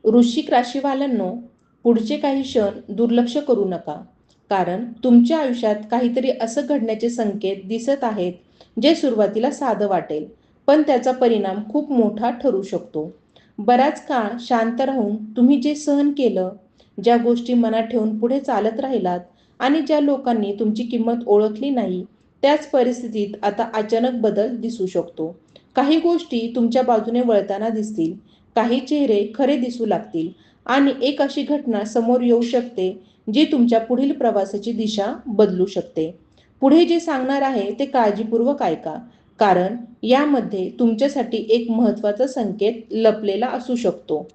वृश्चिक राशीवाल्यांनो, पुढचे काही क्षण दुर्लक्ष करू नका. कारण तुमच्या आयुष्यात काहीतरी असं घडण्याचे संकेत दिसत आहेत, जे सुरुवातीला साधं वाटेल, पण त्याचा परिणाम खूप मोठा ठरू शकतो. बराच काळ शांत राहून तुम्ही जे सहन केलं, ज्या गोष्टी मनात ठेवून पुढे चालत राहिलात आणि ज्या लोकांनी तुमची किंमत ओळखली नाही, त्याच परिस्थितीत आता अचानक बदल दिसू शकतो. काही गोष्टी तुमच्या बाजूने वळताना दिसतील, काही चेहरे खरे दिसू लागतील आणि एक अशी घटना समोर येऊ शकते जी तुमच्या पुढील प्रवासाची दिशा बदलू शकते. पुढे जे सांगणार आहे ते काळजीपूर्वक ऐका, कारण यामध्ये तुमच्यासाठी एक महत्त्वाचा संकेत लपलेला असू शकतो.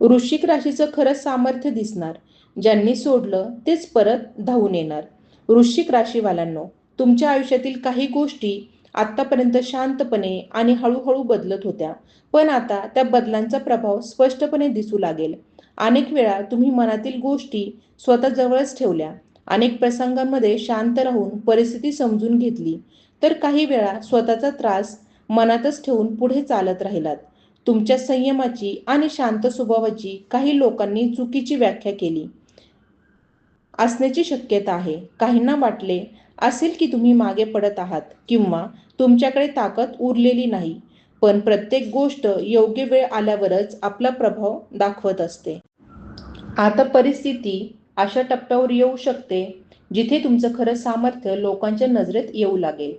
वृश्चिक राशीचं खरंच सामर्थ्य दिसणार. ज्यांनी सोडलं तेच परत धावून येणार. वृश्चिक राशीवाल्यांनो, तुमच्या आयुष्यातील काही गोष्टी आत्तापर्यंत शांतपणे आणि हळूहळू बदलत होत्या, पण आता त्या बदलांचा प्रभाव स्पष्टपणे दिसू लागेल. अनेक वेळा तुम्ही मनातील गोष्टी स्वतः जवळच ठेवल्या, अनेक प्रसंगांमध्ये शांत राहून परिस्थिती समजून घेतली, तर काही वेळा स्वतःचा त्रास मनातच ठेवून पुढे चालत राहिलात. तुमच्या संयमाची आणि शांत स्वभावाची काही लोकांनी चुकीची व्याख्या केली असण्याची शक्यता आहे. काहींना वाटले असेल की तुम्ही मागे पडत आहात किंवा तुमच्याकडे ताकद उरलेली नाही. पण प्रत्येक गोष्ट योग्य वेळ आल्यावरच आपला प्रभाव दाखवत असते. आता परिस्थिती अशा टप्प्यावर येऊ शकते जिथे तुमचं खरं सामर्थ्य लोकांच्या नजरेत येऊ लागेल.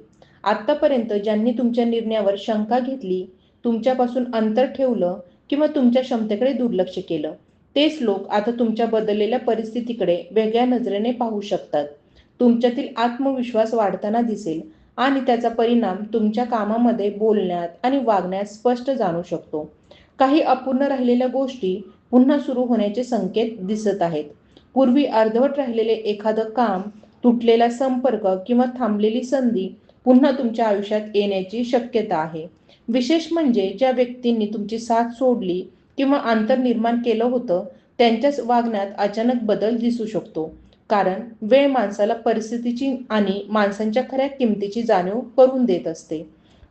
आत्तापर्यंत ज्यांनी तुमच्या निर्णयावर शंका घेतली, तुमच्यापासून अंतर ठेवलं किंवा तुमच्या क्षमतेकडे दुर्लक्ष केलं, तेच लोक आता तुमच्या बदललेल्या परिस्थितीकडे वेगळ्या नजरेने पाहू शकतात. तुमच्यातील आत्मविश्वास वाढताना दिसेल आणि त्याचा परिणाम तुमच्या कामामध्ये, बोलण्यात आणि वागण्यात स्पष्ट जाणू शकतो. काही अपूर्ण राहिलेल्या गोष्टी पुन्हा सुरू होण्याचे संकेत दिसत आहेत. पूर्वी अर्धवट राहिलेले एखादं काम, तुटलेला संपर्क किंवा थांबलेली संधी पुन्हा तुमच्या आयुष्यात येण्याची शक्यता आहे. विशेष म्हणजे ज्या व्यक्तींनी तुमची साथ सोडली किंवा अंतर निर्माण केलं होतं, त्यांच्याच वागण्यात अचानक बदल दिसू शकतो. कारण वेळ माणसाला परिस्थितीची आणि माणसांच्या खऱ्या किमतीची जाणीव करून देत असते.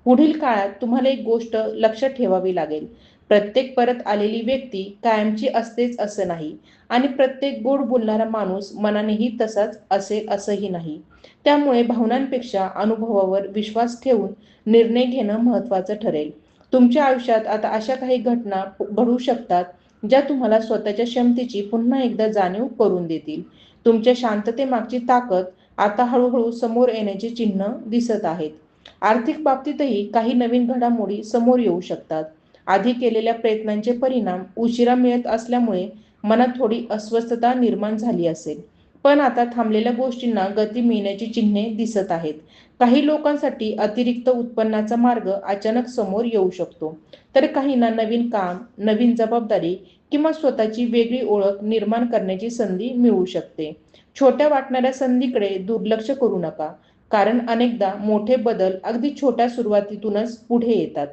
पुढील काळात तुम्हाला एक गोष्ट लक्षात ठेवावी लागेल. प्रत्येक परत आलेली व्यक्ती कायमची असतेच असं नाही आणि प्रत्येक गोड बोलणारा माणूस मनानेही तसाच असेल असंही नाही. त्यामुळे भावनांपेक्षा अनुभवावर विश्वास ठेवून निर्णय घेणं महत्त्वाचं ठरेल. तुमच्या आयुष्यात आता अशा काही घटना घडू शकतात ज्या तुम्हाला स्वतःच्या क्षमतेची पुन्हा एकदा जाणीव करून देतील. तुमच्या शांततेमागची ताकद आता हळूहळू समोर येण्याची चिन्ह दिसत आहेत. आर्थिक बाबतीतही काही नवीन घडामोडी समोर येऊ शकतात. आधी केलेल्या प्रयत्नांचे परिणाम उशिरा मिळत असल्यामुळे मनात थोडी अस्वस्थता निर्माण झाली असेल. पण आता थांबलेल्या गोष्टींना गती मिळण्याची चिन्हे दिसत आहेत. काही लोकांसाठी अतिरिक्त उत्पन्नाचा मार्ग अचानक समोर येऊ शकतो, तर काहींना नवीन काम, नवीन जबाबदारी किंवा स्वतःची वेगळी ओळख निर्माण करण्याची संधी मिळू शकते. छोट्या वाटणाऱ्या संधीकडे दुर्लक्ष करू नका, कारण अनेकदा मोठे बदल अगदी छोट्या सुरुवातीतूनच पुढे येतात.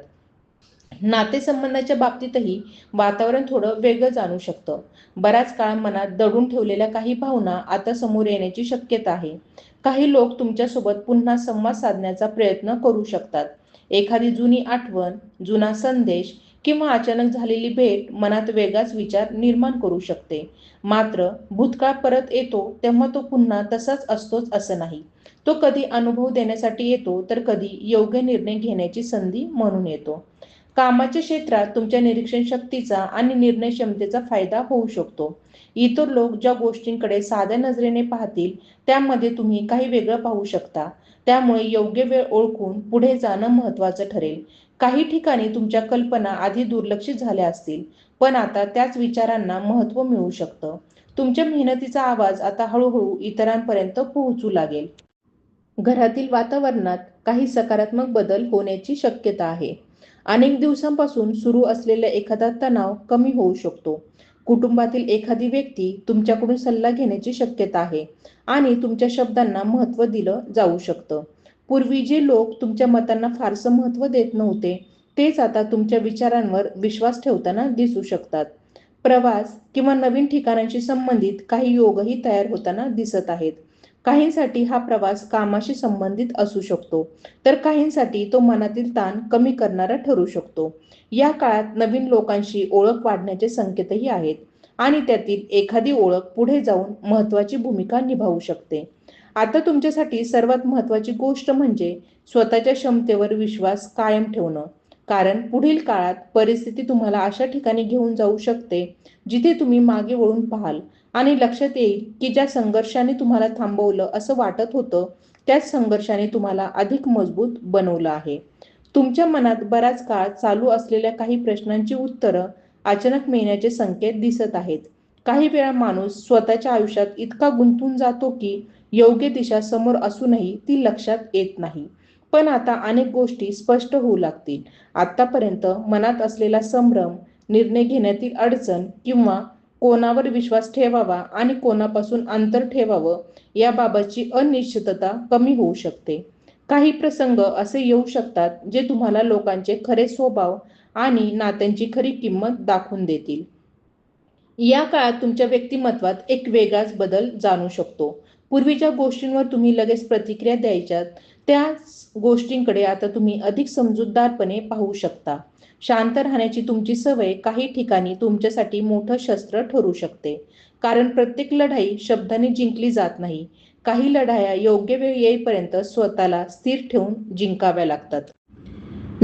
नातेसंबंधाच्या बाबतीतही वातावरण थोडं वेगळं जाणू शकतं. बराच काळ मनात दडून ठेवलेल्या काही भावना आता समोर येण्याची शक्यता आहे. काही लोक तुमच्यासोबत पुन्हा संवाद साधण्याचा प्रयत्न करू शकतात. एखादी जुनी आठवण, जुना संदेश किंवा अचानक झालेली भेट मनात वेगळाच विचार निर्माण करू शकते. मात्र भूतकाळ परत येतो तेव्हा तो पुन्हा तसाच असतोच असं नाही. तो कधी अनुभव देण्यासाठी येतो, तर कधी योग्य निर्णय घेण्याची संधी म्हणून येतो. कामाच्या क्षेत्रात तुमच्या निरीक्षण शक्तीचा आणि निर्णय क्षमतेचा फायदा होऊ शकतो. इतर लोक ज्या गोष्टींकडे साध्या नजरेने पाहतील, त्यामध्ये तुम्ही काही वेगळं पाहू शकता. त्यामुळे योग्य वेळ ओळखून पुढे जाणं महत्त्वाचं ठरेल. काही ठिकाणी तुमच्या कल्पना आधी दुर्लक्षित झाल्या असतील, पण आता त्याच विचारांना महत्त्व मिळू शकतं. तुमच्या मेहनतीचा आवाज आता हळूहळू इतरांपर्यंत पोहोचू लागेल. घरातील वातावरणात काही सकारात्मक बदल होण्याची शक्यता आहे. अनेक दिवसांपासून सुरू असलेला एखादा तणाव कमी होऊ शकतो. कुटुंबातील एखादी व्यक्ती तुमच्याकडून सल्ला घेण्याची शक्यता आहे आणि तुमच्या शब्दांना महत्त्व दिलं जाऊ शकतं. पूर्वी जे लोक तुमच्या मतांना फारसं महत्त्व देत नव्हते, तेच आता तुमच्या विचारांवर विश्वास ठेवताना दिसू शकतात. प्रवास किंवा नवीन ठिकाणांशी संबंधित काही योगही तयार होताना दिसत आहेत. काहींसाठी हा प्रवास कामाशी संबंधित असू शकतो, तर काहींसाठी तो मनातील ताण कमी करणारा ठरू शकतो. या काळात नवीन लोकांशी ओळख वाढण्याचे संकेतही आहेत आणि त्यातील एखादी ओळख पुढे जाऊन महत्त्वाची भूमिका निभावू शकते. आता तुमच्यासाठी सर्वात महत्त्वाची गोष्ट म्हणजे स्वतःच्या क्षमतेवर विश्वास कायम ठेवणं. कारण पुढील काळात परिस्थिती तुम्हाला अशा ठिकाणी घेऊन जाऊ शकते, जिथे तुम्ही मागे वळून पाहाल आणि लक्षात येईल की ज्या संघर्षाने तुम्हाला थांबवलं असं वाटत होतं, त्याच संघर्षाने तुम्हाला अधिक मजबूत बनवलं आहे. तुमच्या मनात बराच काळ चालू असलेल्या काही प्रश्नांची उत्तरं अचानक मिळण्याचे संकेत दिसत आहेत. काही वेळा माणूस स्वतःच्या आयुष्यात इतका गुंतून जातो की योग्य दिशा समोर असूनही ती लक्षात येत नाही. पण आता अनेक गोष्टी स्पष्ट होऊ लागतील. आतापर्यंत मनात असलेला संभ्रम, निर्णय घेण्यातील अडचण किंवा कोणावर विश्वास ठेवावा आणि कोणापासून अंतर ठेवावं याबाबतची अनिश्चितता कमी होऊ शकते. काही प्रसंग असे येऊ शकतात जे तुम्हाला लोकांचे खरे स्वभाव आणि नात्यांची खरी किंमत दाखवून देतील. या काळात तुमच्या व्यक्तिमत्वात एक वेगळाच बदल जाणू शकतो. पूर्वी ज्या गोष्टींवर तुम्ही लगेच प्रतिक्रिया द्यायच्यात, त्याच गोष्टींकडे आता तुम्ही अधिक समजूतदारपणे पाहू शकता. शांत राहण्याची तुमची सवय काही ठिकाणी तुमच्यासाठी मोठं शस्त्र ठरू शकते. कारण प्रत्येक लढाई शब्दाने जिंकली जात नाही. काही लढाया योग्य वेळ येईपर्यंत स्वतःला स्थिर ठेवून जिंकाव्या लागतात.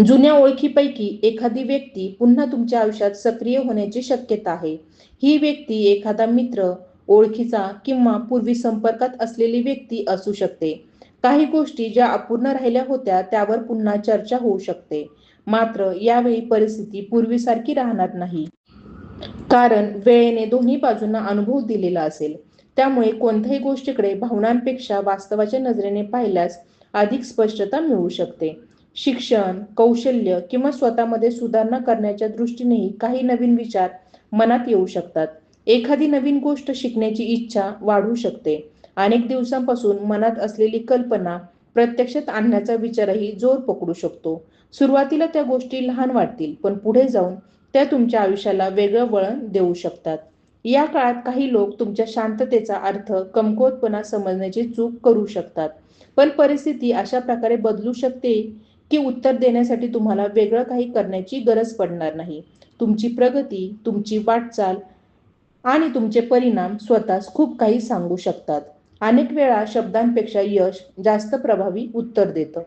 जुन्या ओळखीपैकी एखादी व्यक्ती पुन्हा तुमच्या आयुष्यात सक्रिय होण्याची शक्यता आहे. ही व्यक्ती एखादा मित्र, ओळखीचा किंवा पूर्वी संपर्कात असलेली व्यक्ती असू शकते. काही गोष्टी ज्या अपूर्ण राहिल्या होत्या त्यावर पुन्हा चर्चा होऊ शकते. मात्र यावेळी परिस्थिती पूर्वीसारखी राहणार नाही. कारण वेळेने दोन्ही बाजूंना अनुभव दिलेला असेल. त्यामुळे कोणत्याही गोष्टीकडे भावनांपेक्षा वास्तवाच्या नजरेने पाहिल्यास अधिक स्पष्टता मिळू शकते. शिक्षण, कौशल्य किंवा स्वतःमध्ये सुधारणा करण्याच्या दृष्टीनेही काही नवीन विचार मनात येऊ शकतात. एखादी नवीन गोष्ट शिकण्याची इच्छा वाढू शकते. अनेक दिवसांपासून मनात असलेली कल्पना प्रत्यक्षात आणण्याचा विचारही जोर पकडू शकतो. सुरुवातीला त्या गोष्टी लहान वाटतील, पण पुढे जाऊन त्या तुमच्या आयुष्याला वेगळं वळण देऊ शकतात. या काळात काही लोक तुमच्या शांततेचा अर्थ कमकुवतपणा समजण्याची चूक करू शकतात. पण परिस्थिती अशा प्रकारे बदलू शकते की उत्तर देण्यासाठी तुम्हाला वेगळं काही करण्याची गरज पडणार नाही. तुमची प्रगती, तुमची वाटचाल आणि तुमचे परिणाम स्वतःच खूप काही सांगू शकतात. अनेक वेळा शब्दांपेक्षा यश जास्त प्रभावी उत्तर देतं.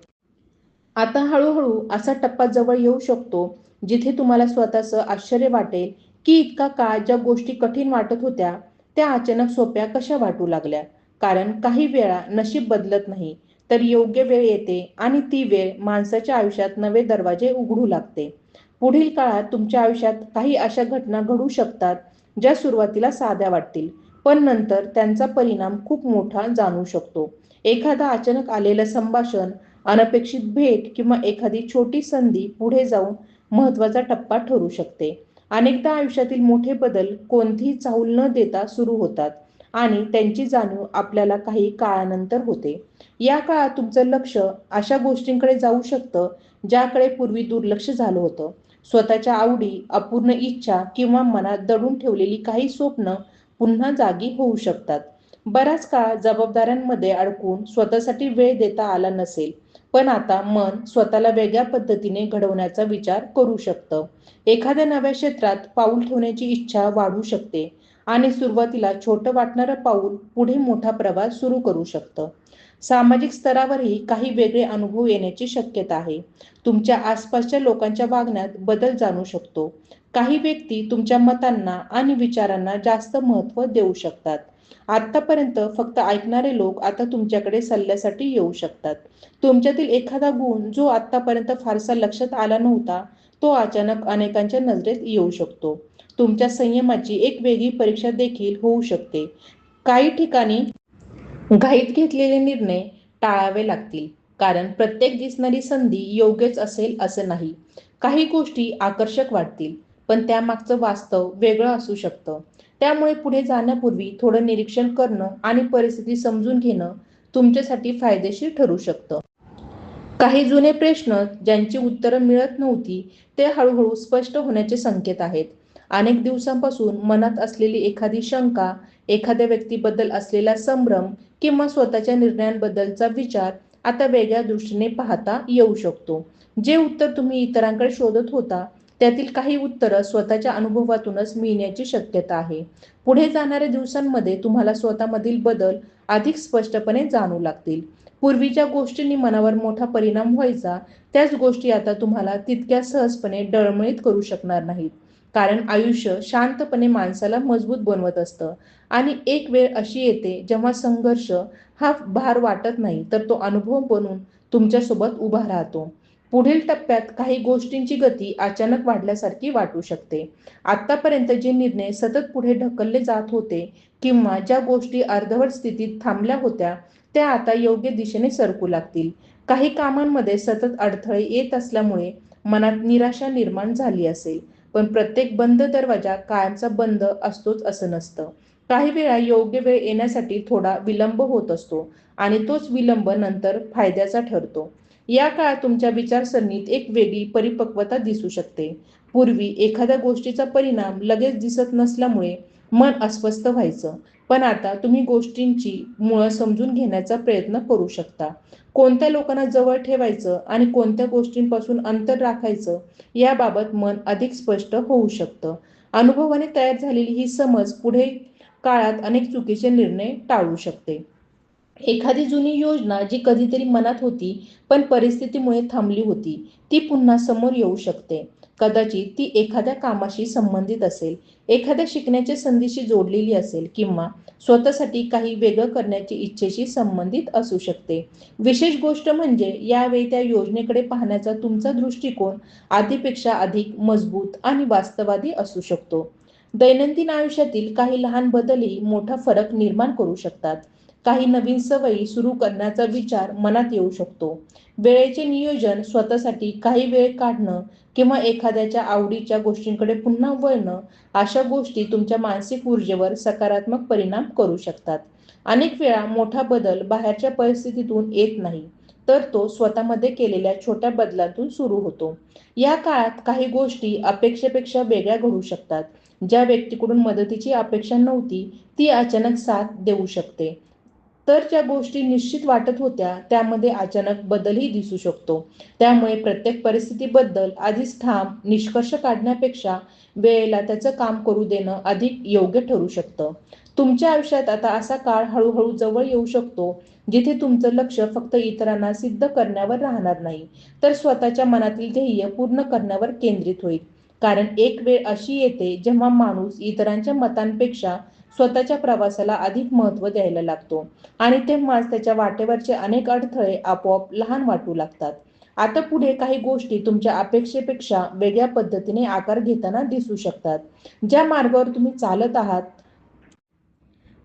आता हळूहळू असा टप्पा जवळ येऊ शकतो जिथे तुम्हाला स्वतःचं आश्चर्य वाटेल की इतका काळ ज्या गोष्टी कठीण वाटत होत्या त्या अचानक सोप्या कशा वाटू लागल्या. कारण काही वेळा नशीब बदलत नाही, तर योग्य वेळ येते आणि ती वेळ माणसाच्या आयुष्यात नवे दरवाजे उघडू लागते. पुढील काळात तुमच्या आयुष्यात काही अशा घटना घडू शकतात ज्या सुरुवातीला साध्या वाटतील, पण नंतर त्यांचा परिणाम खूप मोठा जाणू शकतो. एखादा अचानक आलेलं संभाषण, अनपेक्षित भेट किंवा एखादी छोटी संधी पुढे जाऊन महत्त्वाचा टप्पा ठरू शकते. अनेकदा आयुष्यातील मोठे बदल कोणतीही चाहूल न देता सुरू होतात आणि त्यांची जाणीव आपल्याला काही काळानंतर होते. या काळात तुमचं लक्ष अशा गोष्टींकडे जाऊ शकतं ज्याकडे पूर्वी दुर्लक्ष झालं होतं. स्वतःच्या आवडी, अपूर्ण इच्छा किंवा मनात दडून ठेवलेली काही स्वप्न पुन्हा जागी होऊ शकतात. बराच काळ जबाबदाऱ्यांमध्ये अडकून स्वतःसाठी वेळ देता आला नसेल, पण आता मन स्वतःला वेगळ्या पद्धतीने घडवण्याचा विचार करू शकतं. एखाद्या नव्या क्षेत्रात पाऊल ठेवण्याची इच्छा वाढू शकते आणि सुरुवातीला छोटं वाटणारं पाऊल पुढे मोठा प्रवास सुरू करू शकतं. सामाजिक स्तरावरही काही वेगळे अनुभव येण्याची शक्यता आहे. तुमच्या आसपासच्या लोकांच्या वागण्यात बदल जाणू शकतो. काही व्यक्ती तुमच्या मतांना आणि विचारांना जास्त महत्त्व देऊ शकतात. आतापर्यंत फक्त ऐकणारे लोक आता तुमच्याकडे सल्ल्यासाठी येऊ शकतात. तुमच्यातील एखादा गुण जो आतापर्यंत फारसा लक्षात आला नव्हता, तो अचानक अनेकांच्या नजरेत येऊ शकतो. तुमच्या संयमाची एक वेगळी परीक्षा देखील होऊ शकते. काही ठिकाणी घाईत घेतलेले निर्णय टाळावे लागतील, कारण प्रत्येक दिसणारी संधी योग्यच असेल असं नाही. काही गोष्टी आकर्षक वाटतील, पण त्यामागचं वास्तव वेगळं असू शकतं. त्यामुळे पुढे जाण्यापूर्वी थोडं निरीक्षण करणं आणि परिस्थिती समजून घेणं तुमच्यासाठी फायदेशीर ठरू शकतं. काही जुने प्रश्न ज्यांची उत्तरं मिळत नव्हती ते हळूहळू स्पष्ट होण्याचे संकेत आहेत. अनेक दिवसांपासून मनात असलेली एखादी शंका, एखाद्या व्यक्तीबद्दल असलेला संभ्रम किंवा स्वतःच्या निर्णयांबद्दलचा विचार आता वेगळ्या दृष्टीने पाहता येऊ शकतो. जे उत्तर तुम्ही इतरांकडे शोधत होता, त्यातील काही उत्तरं स्वतःच्या अनुभवातूनच मिळण्याची शक्यता आहे. पुढे जाणाऱ्या दिवसांमध्ये तुम्हाला स्वतःमधील बदल अधिक स्पष्टपणे जाणू लागतील. पूर्वी ज्या गोष्टींनी मनावर मोठा परिणाम व्हायचा, त्याच गोष्टी आता तुम्हाला तितक्या सहजपणे डळमळीत करू शकणार नाहीत. कारण आयुष्य शांतपणे माणसाला मजबूत बनवत असतं आणि एक वेळ अशी येते जेव्हा संघर्ष हा भार वाटत नाही, तर तो अनुभव बनून तुमच्यासोबत उभा राहतो. पुढील टप्प्यात काही गोष्टींची गती अचानक वाढल्यासारखी वाटू शकते. आतापर्यंत जे निर्णय सतत पुढे ढकलले जात होते किंवा ज्या गोष्टी अर्धवट स्थितीत थांबल्या होत्या, त्या आता योग्य दिशेने सरकू लागतील. काही कामांमध्ये सतत अडथळे येत असल्यामुळे मनात निराशा निर्माण झाली असेल. पण प्रत्येक बंद दरवाजा कायमचा बंद असतोच असं नसतं. काही वेळा योग्य वेळ येण्यासाठी थोडा विलंब होत असतो आणि तोच विलंब नंतर फायद्याचा ठरतो. या काळात तुमच्या विचारसरणीत एक वेगळी परिपक्वता दिसू शकते. पूर्वी एखाद्या गोष्टीचा परिणाम लगेच दिसत नसल्यामुळे मन अस्वस्थ व्हायचं. पण आता तुम्ही गोष्टींची मुळं समजून घेण्याचा प्रयत्न करू शकता. कोणत्या लोकांना जवळ ठेवायचं आणि कोणत्या गोष्टींपासून अंतर राखायचं याबाबत मन अधिक स्पष्ट होऊ शकतं. अनुभवाने तयार झालेली ही समज पुढे काळात अनेक चुकीचे निर्णय टाळू शकते. एखादी जुनी योजना जी कधीतरी मनात होती पण परिस्थितीमुळे थांबली होती, ती पुन्हा समोर येऊ शकते. कदाचित ती एखाद्या कामाशी संबंधित असेल, एखाद्या शिकण्याच्या संधीशी जोडलेली असेल किंवा स्वतःसाठी काही वेगळं करण्याची इच्छेशी संबंधित असू शकते. विशेष गोष्ट म्हणजे यावेळी त्या योजनेकडे पाहण्याचा तुमचा दृष्टिकोन आधीपेक्षा अधिक मजबूत आणि वास्तववादी असू शकतो. दैनंदिन आयुष्यातील काही लहान बदलही मोठा फरक निर्माण करू शकतात. काही नवीन सवयी सुरू करण्याचा विचार मनात येऊ शकतो. वेळेचे नियोजन, स्वतःसाठी काही वेळ काढणं किंवा एखाद्याच्या आवडीच्या गोष्टींकडे पुन्हा वळणं, अशा गोष्टी तुमच्या मानसिक ऊर्जेवर सकारात्मक परिणाम करू शकतात. अनेक वेळा मोठा बदल बाहेरच्या परिस्थितीतून येत नाही, तर तो स्वतःमध्ये केलेल्या छोट्या बदलातून सुरू होतो. या काळात काही गोष्टी अपेक्षेपेक्षा वेगळ्या घडू शकतात. ज्या व्यक्तीकडून मदतीची अपेक्षा नव्हती, ती अचानक साथ देऊ शकते. तर ज्या गोष्टी निश्चित वाटत होत्या त्यामध्ये अचानक बदलही दिसू शकतो. त्यामुळे प्रत्येक परिस्थितीबद्दल आधीच ठाम निष्कर्ष काढण्यापेक्षा वेळेला त्याचं काम करू देणं अधिक योग्य ठरू शकतं. तुमच्या आयुष्यात आता असा काळ हळूहळू जवळ येऊ शकतो, जिथे तुमचं लक्ष फक्त इतरांना सिद्ध करण्यावर राहणार नाही, तर स्वतःच्या मनातील ध्येय पूर्ण करण्यावर केंद्रित होईल. कारण एक वेळ अशी येते जेव्हा माणूस इतरांच्या मतांपेक्षा स्वतःच्या प्रवासाला अधिक महत्त्व द्यायला लागतो आणि तेव्हाच त्याच्या वाटेवरचे अनेक अडथळे आपोआप लहान वाटू लागतात. आता पुढे काही गोष्टी तुमच्या अपेक्षेपेक्षा वेगळ्या पद्धतीने आकार घेताना दिसू शकतात. ज्या मार्गावर तुम्ही चालत आहात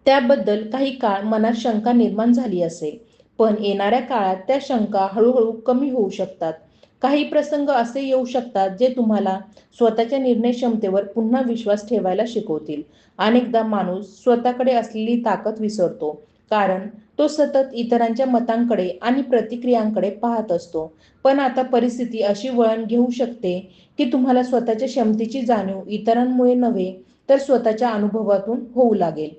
त्याबद्दल काही काळ मनात शंका निर्माण झाली असेल, पण येणाऱ्या काळात त्या शंका हळूहळू कमी होऊ शकतात. काही प्रसंग असे येऊ शकतात जे तुम्हाला स्वतःच्या निर्णय क्षमतेवर पुन्हा विश्वास ठेवायला शिकवतील. अनेकदा माणूस स्वतःकडे असलेली ताकद विसरतो, कारण तो सतत इतरांच्या मतांकडे आणि प्रतिक्रियांकडे पाहत असतो. पण आता परिस्थिती अशी वळण घेऊ शकते की तुम्हाला स्वतःच्या क्षमतेची जाणीव इतरांमुळे नव्हे, तर स्वतःच्या अनुभवातून होऊ लागेल.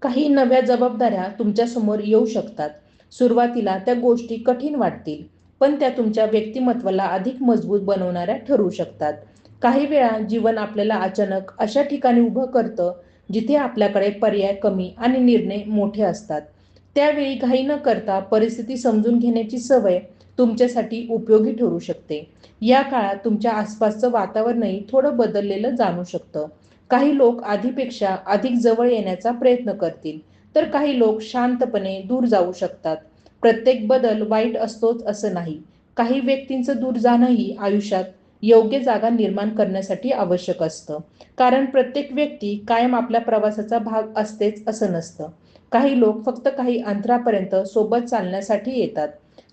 काही नव्या जबाबदाऱ्या तुमच्यासमोर येऊ शकतात. सुरुवातीला त्या गोष्टी कठीण वाटतील, पण त्या तुमच्या व्यक्तिमत्त्वाला अधिक मजबूत बनवणाऱ्या ठरू शकतात. काही वेळा जीवन आपल्याला अचानक अशा ठिकाणी उभं करतं, जिथे आपल्याकडे पर्याय कमी आणि निर्णय मोठे असतात. त्यावेळी घाई न करता परिस्थिती समजून घेण्याची सवय तुमच्यासाठी उपयोगी ठरू शकते. या काळात तुमच्या आसपासचं वातावरणही थोडं बदललेलं जाणू शकतं. काही लोक आधीपेक्षा अधिक जवळ येण्याचा प्रयत्न करतील, तर काही लोक शांतपणे दूर जाऊ शकतात. प्रत्येक बदल वाईट असतोच असं नाही. काही व्यक्तींचं दूर जाणंही आयुष्यात योग्य जागा निर्माण करण्यासाठी आवश्यक असतं. कारण प्रत्येक व्यक्ती कायम आपल्या प्रवासाचा भाग असतेच असं नसतं. काही लोक फक्त काही अंतरापर्यंत सोबत चालण्यासाठी येतात.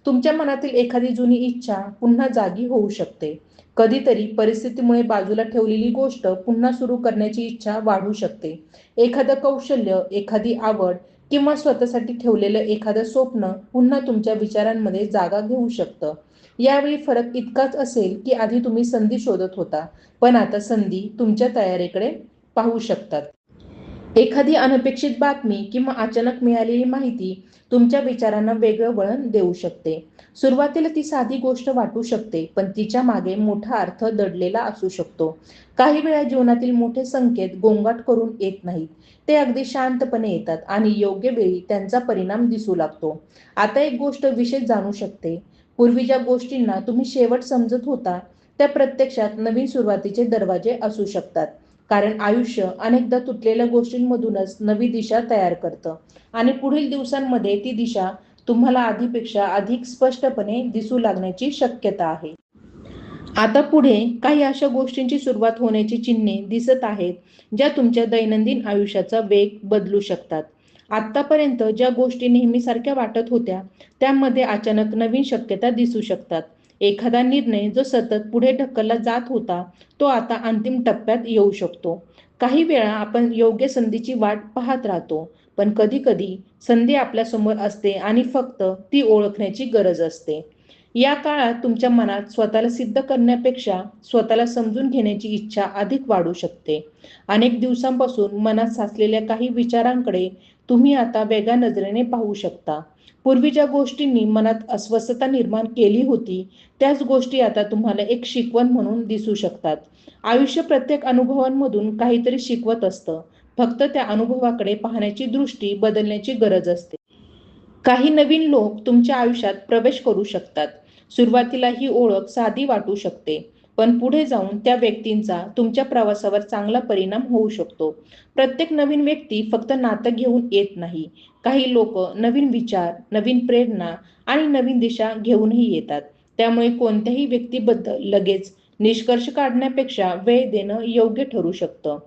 तुमच्या मनातील एखादी जुनी इच्छा पुन्हा जागी होऊ शकते. कधीतरी परिस्थितीमुळे बाजूला ठेवलेली गोष्ट पुन्हा सुरू करण्याची इच्छा वाढू शकते. एखादं कौशल्य, एखादी आवड किंवा स्वतःसाठी ठेवलेलं एखादं स्वप्न पुन्हा तुमच्या विचारांमध्ये जागा घेऊ शकतं. यावेळी फरक इतकाच असेल की आधी तुम्ही संधी शोधत होता, पण आता संधी तुमच्या तयारीकडे पाहू शकतात. एखादी अनपेक्षित बातमी किंवा अचानक मिळालेली माहिती तुमच्या विचारांना वेगळं वळण देऊ शकते. सुरुवातीला ती साधी गोष्ट वाटू शकते, पण तिच्या मागे मोठा अर्थ दडलेला असू शकतो. काही वेळा जीवनातील मोठे संकेत गोंगाट करून येत नाहीत. ते अगदी शांतपणे येतात आणि योग्य वेळी त्यांचा परिणाम दिसू लागतो. आता एक गोष्ट विशेष जाणू शकते. पूर्वी ज्या गोष्टींना तुम्ही शेवट समजत होता, त्या प्रत्यक्षात नवीन सुरुवातीचे दरवाजे असू शकतात. कारण आयुष्य अनेकदा तुटलेल्या गोष्टींमधूनच नवी दिशा तयार करतं आणि पुढील दिवसांमध्ये ती दिशा तुम्हाला आधीपेक्षा अधिक स्पष्टपणे दिसू लागण्याची शक्यता आहे. आता पुढे काही अशा गोष्टींची सुरुवात होण्याची चिन्हे दिसत आहेत, ज्या तुमच्या दैनंदिन आयुष्याचा वेग बदलू शकतात. आत्तापर्यंत ज्या गोष्टी नेहमीसारख्या वाटत होत्या, त्यामध्ये अचानक नवीन शक्यता दिसू शकतात. एखादा निर्णय जो सतत पुढे ढकलला जात होता, तो आता अंतिम टप्प्यात येऊ शकतो. काही वेळा आपण योग्य संधीची वाट पाहत राहतो, पण कधी-कधी संधी आपल्यासमोर असते आणि फक्त ती ओळखण्याची गरज असते. या काळात तुमच्या मनात स्वतःला सिद्ध करण्यापेक्षा स्वतःला समजून घेण्याची इच्छा अधिक वाढू शकते. अनेक दिवसांपासून मनात साचलेल्या काही विचारांकडे तुम्ही आता वेगळ्या नजरेने पाहू शकता. पूर्वी ज्या गोष्टींनी मनात अस्वस्थता निर्माण केली होती, त्याच गोष्टी आता तुम्हाला एक शिकवण म्हणून दिसू शकतात. आयुष्य प्रत्येक अनुभवांमधून काहीतरी शिकवत असतं. फक्त त्या अनुभवाकडे पाहण्याची दृष्टी बदलण्याची गरज असते. काही नवीन लोक तुमच्या आयुष्यात प्रवेश करू शकतात. सुरुवातीला ही ओळख साधी वाटू शकते, पण पुढे जाऊन त्या व्यक्तींचा तुमच्या प्रवासावर चांगला परिणाम होऊ शकतो. प्रत्येक नवीन व्यक्ती फक्त नातं घेऊन येत नाही. काही लोक नवीन विचार, नवीन प्रेरणा आणि नवीन दिशा घेऊनही येतात. त्यामुळे कोणत्याही व्यक्तीबद्दल लगेच निष्कर्ष काढण्यापेक्षा वेळ देणं योग्य ठरू शकतं.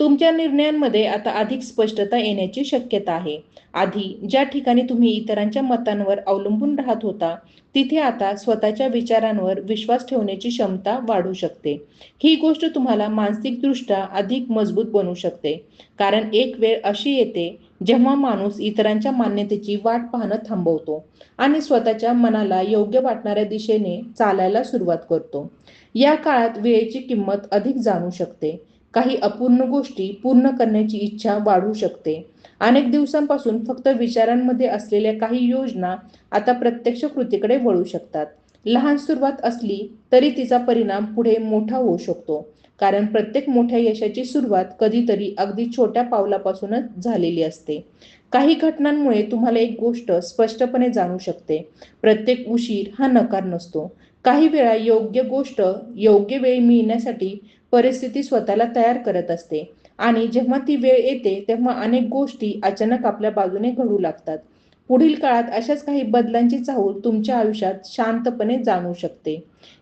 तुमच्या निर्णयांमध्ये आता अधिक स्पष्टता येण्याची शक्यता आहे. आधी ज्या ठिकाणी तुम्ही इतरांच्या मतांवर अवलंबून राहत होता, तिथे आता स्वतःच्या विचारांवर विश्वास ठेवण्याची क्षमता वाढू शकते. ही गोष्ट तुम्हाला मानसिकदृष्ट्या अधिक मजबूत बनवू शकते. कारण एक वेळ अशी येते जेव्हा माणूस इतरांच्या मान्यतेची वाट पाहणं थांबवतो आणि स्वतःच्या मनाला योग्य वाटणाऱ्या दिशेने चालायला सुरुवात करतो. या काळात वेळेची किंमत अधिक जाणू शकते. काही अपूर्ण गोष्टी पूर्ण करण्याची इच्छा वाढू शकते. अनेक दिवसांपासून फक्त विचारांमध्ये असलेल्या काही योजना आता प्रत्यक्ष कृतीकडे वळू शकतात. लहान सुरुवात असली तरी तिचा परिणाम पुढे मोठा होऊ शकतो. कारण प्रत्येक मोठ्या यशाची सुरुवात कधीतरी अगदी छोट्या पावलापासूनच झालेली असते. काही घटनांमुळे तुम्हाला एक गोष्ट स्पष्टपणे जाणू शकते. प्रत्येक उशीर हा नकार नसतो. काही वेळा योग्य गोष्ट योग्य वेळी मिळण्यासाठी परिस्थिती स्वतःला तयार करत असते आणि जेव्हा ती वेळ येते तेव्हा अनेक गोष्टी अचानक आपल्या बाजूने घडू लागतात. पुढील काळात अशाच काही बदलांची चाहूल तुमच्या आयुष्यात शांतपणे जाणवू शकते.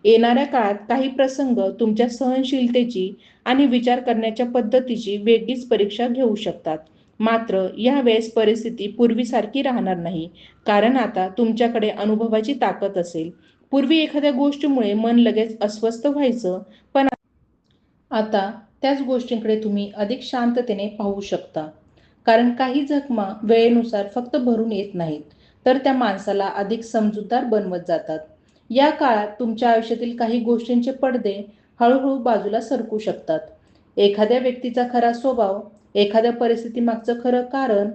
येणाऱ्या काळात काही प्रसंग तुमच्या सहनशीलतेची आणि विचार करण्याच्या पद्धतीची वेगळीच परीक्षा घेऊ शकतात. मात्र यावेळेस परिस्थिती पूर्वीसारखी राहणार नाही, कारण आता तुमच्याकडे अनुभवाची ताकद असेल. पूर्वी एखाद्या गोष्टीमुळे मन लगेच अस्वस्थ व्हायचं, पण आता त्याच गोष्टींकडे तुम्ही अधिक शांततेने पाहू शकता. कारण काही जखमा वेळेनुसार फक्त भरून येत नाहीत, तर त्या माणसाला अधिक समजूतदार बनवत जातात. या काळात तुमच्या आयुष्यातील काही गोष्टींचे पडदे हळूहळू बाजूला सरकू शकतात. एखाद्या व्यक्तीचा खरा स्वभाव, एखाद्या परिस्थितीमागचं खरं कारण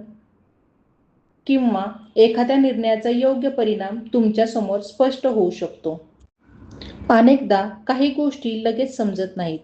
किंवा एखाद्या निर्णयाचा योग्य परिणाम तुमच्या समोर स्पष्ट होऊ शकतो. अनेकदा काही गोष्टी लगेच समजत नाहीत,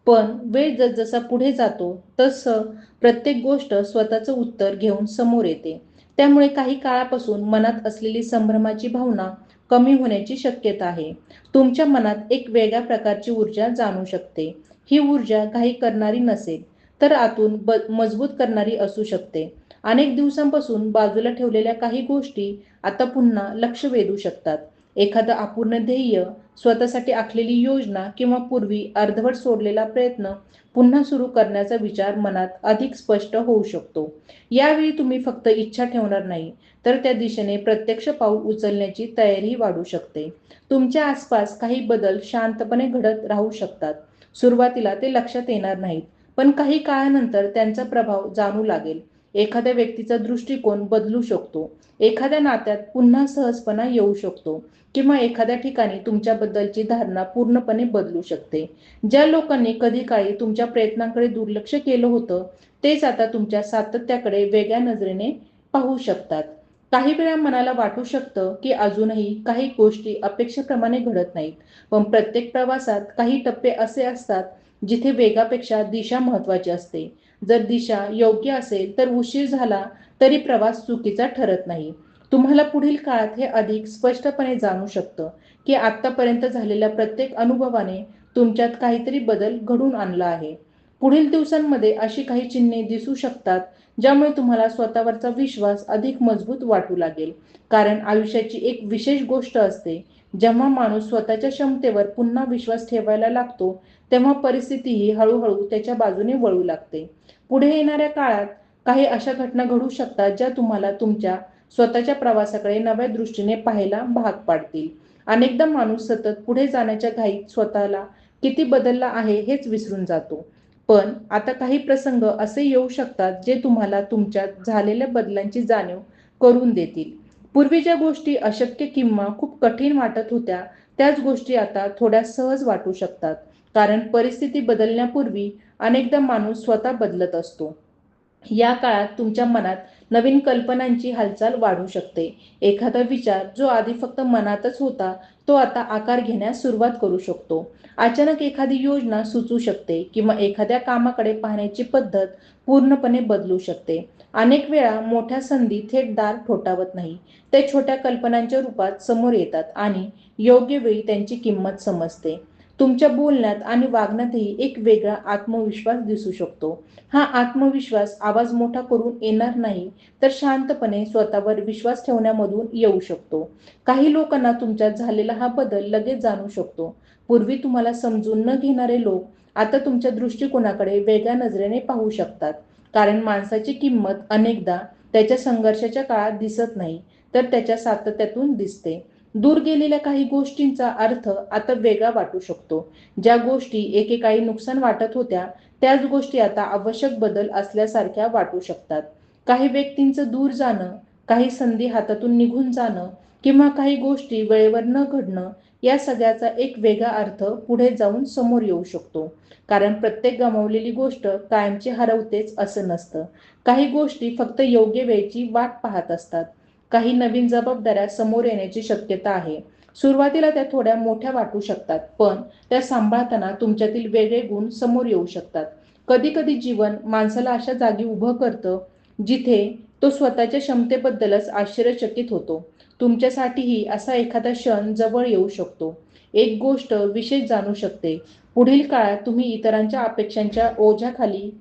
पण वेळ जसजसा पुढे जातो तसं प्रत्येक गोष्ट स्वतःचं उत्तर घेऊन समोर येते. त्यामुळे काही काळापासून मनात असलेली संभ्रमाची भावना कमी होण्याची शक्यता आहे. तुमच्या मनात एक वेगळ्या प्रकारची ऊर्जा जाणू शकते. ही ऊर्जा काही करणारी नसेल, तर आतून मजबूत करणारी असू शकते. अनेक दिवसांपासून बाजूला ठेवलेल्या काही गोष्टी आता पुन्हा लक्ष वेधू शकतात. एखादं अपूर्ण ध्येय, स्वतःसाठी आखलेली योजना किंवा पूर्वी अर्धवट सोडलेला प्रयत्न पुन्हा सुरू करण्याचा विचार मनात अधिक स्पष्ट होऊ शकतो. यावेळी तुम्ही फक्त इच्छा ठेवणार नाही, तर त्या दिशेने प्रत्यक्ष पाऊल उचलण्याची तयारी वाढू शकते. तुमच्या आसपास काही बदल शांतपणे घडत राहू शकतात. सुरुवातीला ते लक्षात येणार नाहीत, पण काही काळानंतर त्यांचा प्रभाव जाणू लागेल. एखाद्या व्यक्तीचा दृष्टिकोन बदलू शकतो, एखाद्या नात्यात पुन्हा सहजपणा येऊ शकतो किंवा एखाद्या ठिकाणी तुमच्याबद्दलची धारणा पूर्णपणे बदलू शकते. ज्या लोकांनी कधी काळी तुमच्या प्रयत्नांकडे दुर्लक्ष केलं होतं, तेच आता तुमच्या सातत्याकडे वेगळ्या नजरेने पाहू शकतात. काही वेळा मनाला वाटू शकतं की अजूनही काही गोष्टी अपेक्षेप्रमाणे घडत नाहीत, पण प्रत्येक प्रवासात काही टप्पे असे असतात जिथे वेगापेक्षा दिशा महत्त्वाची असते. जर दिशा योग्य असेल तर उशीर झाला तरी प्रवास चुकीचा ठरत नाही. तुम्हाला पुढील काळात हे अधिक स्पष्टपणे जाणू शकतं की आत्तापर्यंत झालेल्या प्रत्येक अनुभवाने तुमच्यात काहीतरी बदल घडवून आणला आहे. पुढील दिवसांमध्ये अशी काही चिन्हे दिसू शकतात ज्यामुळे तुम्हाला स्वतःवरचा विश्वास अधिक मजबूत वाटू लागेल. कारण आयुष्याची एक विशेष गोष्ट असते, जेव्हा माणूस स्वतःच्या क्षमतेवर पुन्हा विश्वास ठेवायला लागतो, तेव्हा परिस्थितीही हळूहळू त्याच्या बाजूने वळू लागते. पुढे येणाऱ्या काळात काही अशा घटना घडू शकतात ज्या तुम्हाला तुमच्या स्वतःच्या प्रवासाकडे नव्या दृष्टीने पाहायला भाग पाडतील. अनेकदा माणूस सतत पुढे जाण्याच्या घाईत स्वतःला किती बदलला आहे हेच विसरून जातो. पण आता काही प्रसंग असे येऊ शकतात जे तुम्हाला तुमच्यात झालेल्या बदलांची जाणीव करून देतील. पूर्वी ज्या गोष्टी अशक्य किंवा खूप कठीण वाटत होत्या, त्याच गोष्टी आता थोड्या सहज वाटू शकतात. कारण परिस्थिती बदलण्यापूर्वी अनेकदा माणूस स्वतः बदलत असतो. या काळात तुमच्या मनात नवीन कल्पनांची हालचाल वाढू शकते. एखादा विचार जो आधी फक्त मनातच होता, तो आता आकार घेण्यास सुरुवात करू शकतो. अचानक एखादी योजना सुचू शकते किंवा एखाद्या कामाकडे पाहण्याची पद्धत पूर्णपणे बदलू शकते. अनेक वेळा मोठ्या संधी थेट दार ठोठावत नाही, ते छोट्या कल्पनांच्या रूपात समोर येतात आणि योग्य वेळी त्यांची किंमत समजते. तुमच्या बोलण्यात आणि वागण्यातही एक वेगळा आत्मविश्वास दिसू शकतो. हा आत्मविश्वास आवाज मोठा करून येणार नाही, तर शांतपणे स्वतःवर विश्वास ठेवण्यामधून येऊ शकतो. काही लोकांना तुमच्यात झालेला हा बदल लगेच जाणू शकतो. पूर्वी तुम्हाला समजून न घेणारे लोक आता तुमच्या दृष्टिकोनाकडे वेगळ्या नजरेने पाहू शकतात. कारण माणसाची किंमत अनेकदा त्याच्या संघर्षाच्या काळात दिसत नाही, तर त्याच्या सातत्यातून दिसते. दूर गेलेल्या काही गोष्टींचा अर्थ आता वेगळा वाटू शकतो. ज्या गोष्टी एकेकाळी नुकसान वाटत होत्या, त्याच गोष्टी आता आवश्यक बदल असल्यासारख्या वाटू शकतात. काही व्यक्तींचं दूर जाणं, काही संधी हातातून निघून जाणं किंवा काही गोष्टी वेळेवर न घडणं, या सगळ्याचा एक वेगळा अर्थ पुढे जाऊन समोर येऊ शकतो. कारण प्रत्येक गमावलेली गोष्ट कायमची हरवतेच असं नसतं. काही गोष्टी फक्त योग्य वेळेची वाट पाहत असतात. काही नवीन जबाबदाऱ्या समोर येण्याची शक्यता आहे. सुरुवातीला त्या थोड्या मोठ्या वाटू शकतात, पण त्या सांभाळताना तुमच्यातील वेगळे गुण समोर येऊ शकतात. कधी-कधी जीवन माणसाला अशा जागी उभं करतं, जिथे तो स्वतःच्या क्षमतेबद्दलच आश्चर्यचकित होतो. तुमच्यासाठीही असा एखादा क्षण जवळ येऊ शकतो. एक गोष्ट विशेष जाणू शकते. पुढील काळात तुम्ही इतरांच्या अपेक्षांच्या ओझ्याखाली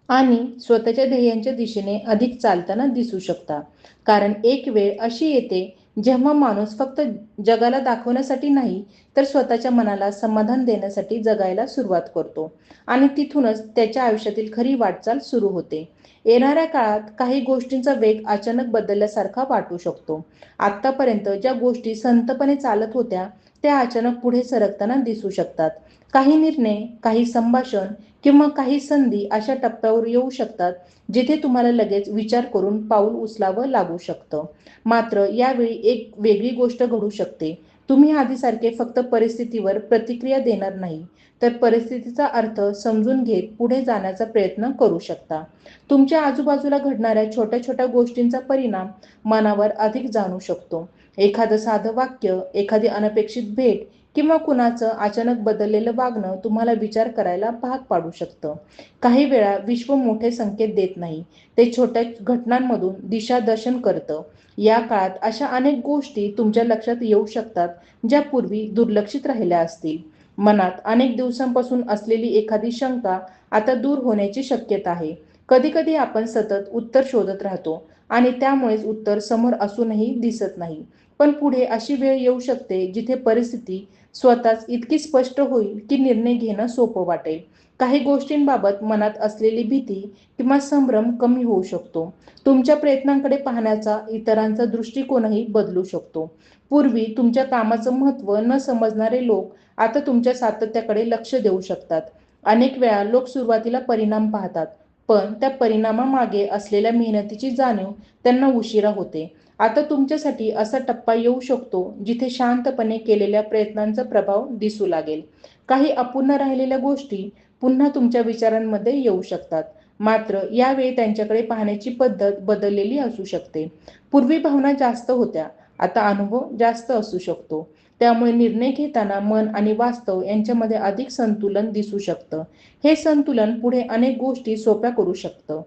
आणि स्वतःच्या ध्येयांच्या दिशेने अधिक चालताना दिसू शकता. कारण एक वेळ अशी येते जेव्हा माणूस फक्त जगाला दाखवण्यासाठी नाही, तर स्वतःच्या मनाला समाधान देण्यासाठी जगायला सुरुवात करतो आणि तिथूनच त्याच्या आयुष्यातील खरी वाटचाल सुरू होते. येणाऱ्या काळात काही गोष्टींचा वेग अचानक बदलल्यासारखा वाटू शकतो. आत्तापर्यंत ज्या गोष्टी संथपणे चालत होत्या, त्या अचानक पुढे सरकताना दिसू शकतात. काही निर्णय, काही संभाषण किंवा काही संधी अशा टप्प्यावर येऊ शकतात जिथे तुम्हाला लगेच विचार करून पाऊल उचलावं लागू शकतं. मात्र यावेळी एक वेगळी गोष्ट घडू शकते. तुम्ही आधीसारखे फक्त परिस्थितीवर प्रतिक्रिया देणार नाही, तर परिस्थितीचा अर्थ समजून घेत पुढे जाण्याचा प्रयत्न करू शकता. तुमच्या आजूबाजूला घडणाऱ्या छोट्या छोट्या गोष्टींचा परिणाम मनावर अधिक जाणू शकतो. एखादं साधं वाक्य, एखादी अनपेक्षित भेट किंवा कुणाचं अचानक बदललेलं वागणं तुम्हाला विचार करायला भाग पाडू शकतं. काही वेळा विश्व मोठे संकेत देत नाही, ते छोट्या घटनांमधून दिशादर्शन करतं. या काळात अशा अनेक गोष्टी तुमच्या लक्षात येऊ शकतात ज्या पूर्वी दुर्लक्षित राहिल्या असतील. मनात अनेक दिवसांपासून असलेली एखादी शंका आता दूर होण्याची शक्यता आहे. कधी-कधी आपण सतत उत्तर शोधत राहतो आणि त्यामुळेच उत्तर समोर असूनही दिसत नाही. पण पुढे अशी वेळ येऊ शकते जिथे परिस्थिती स्वतःच इतकी स्पष्ट होईल की निर्णय घेणं सोपं वाटेल. काही गोष्टींबाबत मनात असलेली भीती किंवा संभ्रम कमी होऊ शकतो. तुमच्या प्रयत्नांकडे पाहण्याचा इतरांचा दृष्टिकोनही बदलू शकतो. पूर्वी तुमच्या कामाचं महत्त्व न समजणारे लोक आता तुमच्या सातत्याकडे लक्ष देऊ शकतात. अनेक वेळा लोक सुरुवातीला परिणाम पाहतात, पण त्या परिणामामागे असलेल्या मेहनतीची जाणीव त्यांना उशिरा होते. आता तुमच्यासाठी असा टप्पा येऊ शकतो जिथे शांतपणे केलेल्या प्रयत्नांचा प्रभाव दिसू लागेल. काही अपूर्ण राहिलेल्या गोष्टी पुन्हा तुमच्या विचारांमध्ये येऊ शकतात. मात्र यावेळी त्यांच्याकडे पाहण्याची पद्धत बदललेली असू शकते. पूर्वी भावना जास्त होत्या, आता अनुभव जास्त असू शकतो. त्यामुळे निर्णय घेताना मन आणि वास्तव यांच्यामध्ये अधिक संतुलन दिसू शकतं. हे संतुलन पुढे अनेक गोष्टी सोप्या करू शकतं.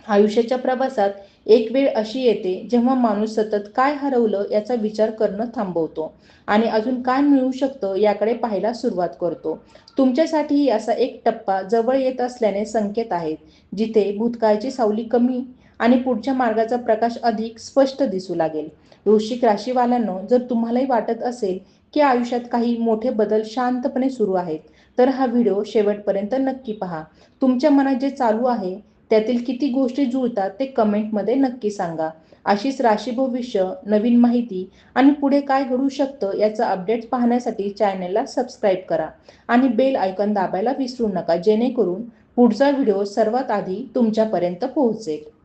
आयुष्याच्या प्रवासात एक वेळ अशी येते जेव्हा माणूस सतत काय हरवलं याचा विचार करणं थांबवतो आणि अजून काय मिळू शकतं याकडे पाहायला सुरुवात करतो. तुमच्यासाठीही असा एक टप्पा जवळ येत असल्याने संकेत आहेत, जिथे भूतकाळची सावली कमी आणि पुढच्या मार्गाचा प्रकाश अधिक स्पष्ट दिसू लागेल. वृश्चिक राशीवाल्यांनो, जर तुम्हालाही वाटत असेल की आयुष्यात काही मोठे बदल शांतपणे सुरू आहेत, तर हा व्हिडिओ शेवटपर्यंत नक्की पहा. तुमच्या मनात जे चालू आहे त्यातील किती गोष्टी जुळतात ते कमेंटमध्ये नक्की सांगा. अशीच राशी भविष्य, नवीन माहिती आणि पुढे काय घडू शकतं याचा अपडेट्स पाहण्यासाठी चॅनलला सबस्क्राईब करा आणि बेल आयकॉन दाबायला विसरू नका, जेणेकरून पुढचा व्हिडिओ सर्वात आधी तुमच्यापर्यंत पोहोचेल.